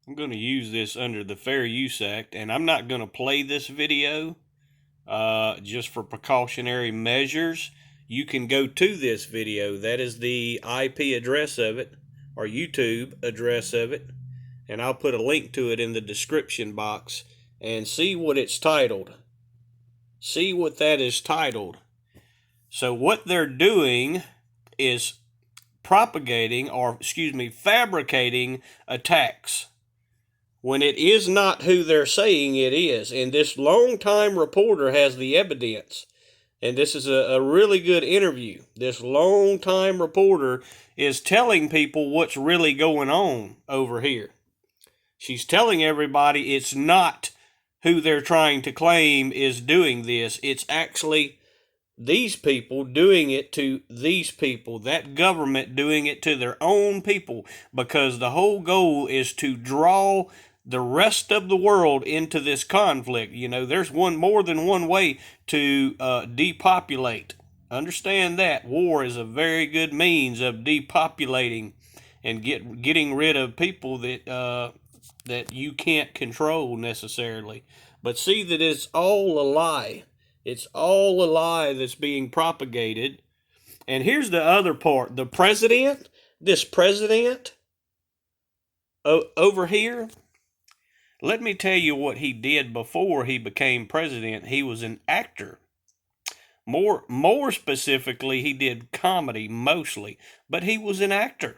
I'm going to use this under the Fair Use Act, and I'm not going to play this video just for precautionary measures. You can go to this video. That is the IP address of it, or YouTube address of it, and I'll put a link to it in the description box, and see what it's titled. See what that is titled. So what they're doing is fabricating attacks when it is not who they're saying it is. And this longtime reporter has the evidence. And this is a really good interview. This longtime reporter is telling people what's really going on over here. She's telling everybody it's not who they're trying to claim is doing this. It's actually these people doing it to these people, that government doing it to their own people, because the whole goal is to draw the rest of the world into this conflict. You know, there's more than one way to depopulate. Understand that war is a very good means of depopulating and getting rid of people that you can't control necessarily. But see that it's all a lie. It's all a lie that's being propagated. And here's the other part. This president over here, let me tell you what he did before he became president. He was an actor. More specifically, he did comedy mostly, but he was an actor.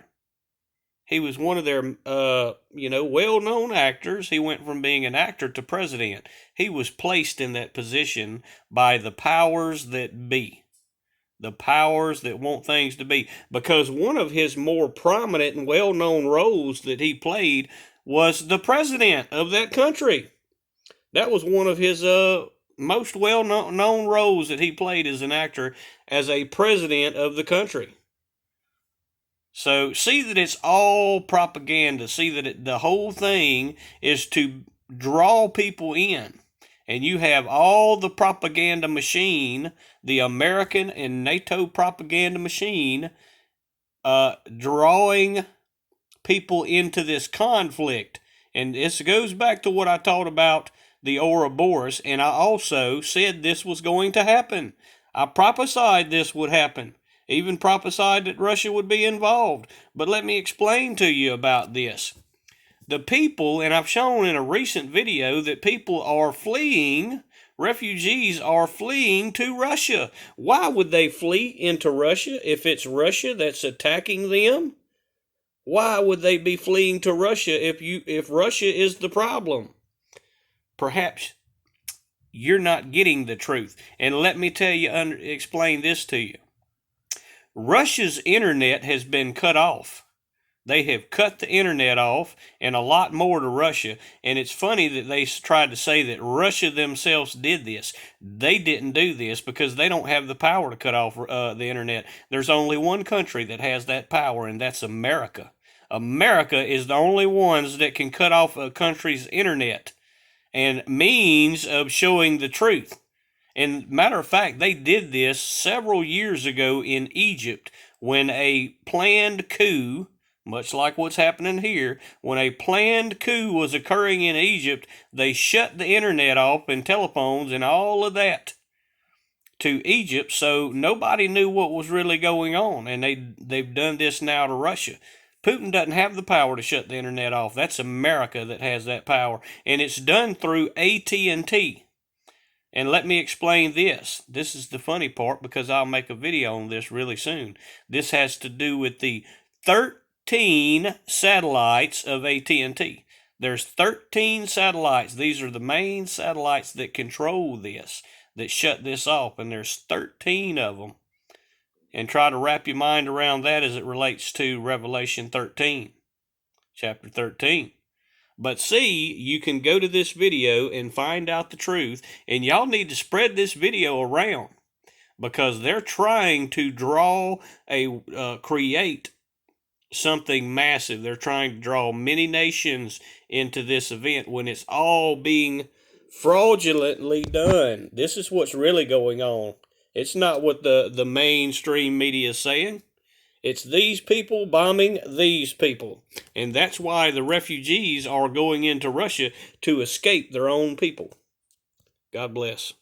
He was one of their, well-known actors. He went from being an actor to president. He was placed in that position by the powers that be, the powers that want things to be, because one of his more prominent and well-known roles that he played was the president of that country. That was one of his most well-known roles that he played as an actor, as a president of the country. So see that it's all propaganda. See that the whole thing is to draw people in. And you have all the propaganda machine, the American and NATO propaganda machine, drawing people into this conflict. And this goes back to what I taught about the Ouroboros, and I also said this was going to happen. I prophesied this would happen. Even prophesied that Russia would be involved. But let me explain to you about this. The people, and I've shown in a recent video that people are fleeing, refugees are fleeing to Russia. Why would they flee into Russia if it's Russia that's attacking them? Why would they be fleeing to Russia if Russia is the problem? Perhaps you're not getting the truth. And let me explain this to you. Russia's internet has been cut off. They have cut the internet off, and a lot more to Russia. And it's funny that they tried to say that Russia themselves did this. They didn't do this because they don't have the power to cut off the internet. There's only one country that has that power, and that's America. America is the only ones that can cut off a country's internet and means of showing the truth. And matter of fact, they did this several years ago in Egypt when a planned coup, much like what's happening here, when a planned coup was occurring in Egypt, they shut the internet off and telephones and all of that to Egypt, so nobody knew what was really going on. And they've done this now to Russia. Putin doesn't have the power to shut the internet off. That's America that has that power, and it's done through AT&T. And let me explain this. This is the funny part, because I'll make a video on this really soon. This has to do with the 13 satellites of AT&T. There's 13 satellites. These are the main satellites that control this, that shut this off, and there's 13 of them. And try to wrap your mind around that as it relates to Revelation 13, chapter 13. But see, you can go to this video and find out the truth, and y'all need to spread this video around, because they're trying to create something massive. They're trying to draw many nations into this event when it's all being fraudulently done. This is what's really going on. It's not what the mainstream media is saying. It's these people bombing these people. And that's why the refugees are going into Russia, to escape their own people. God bless.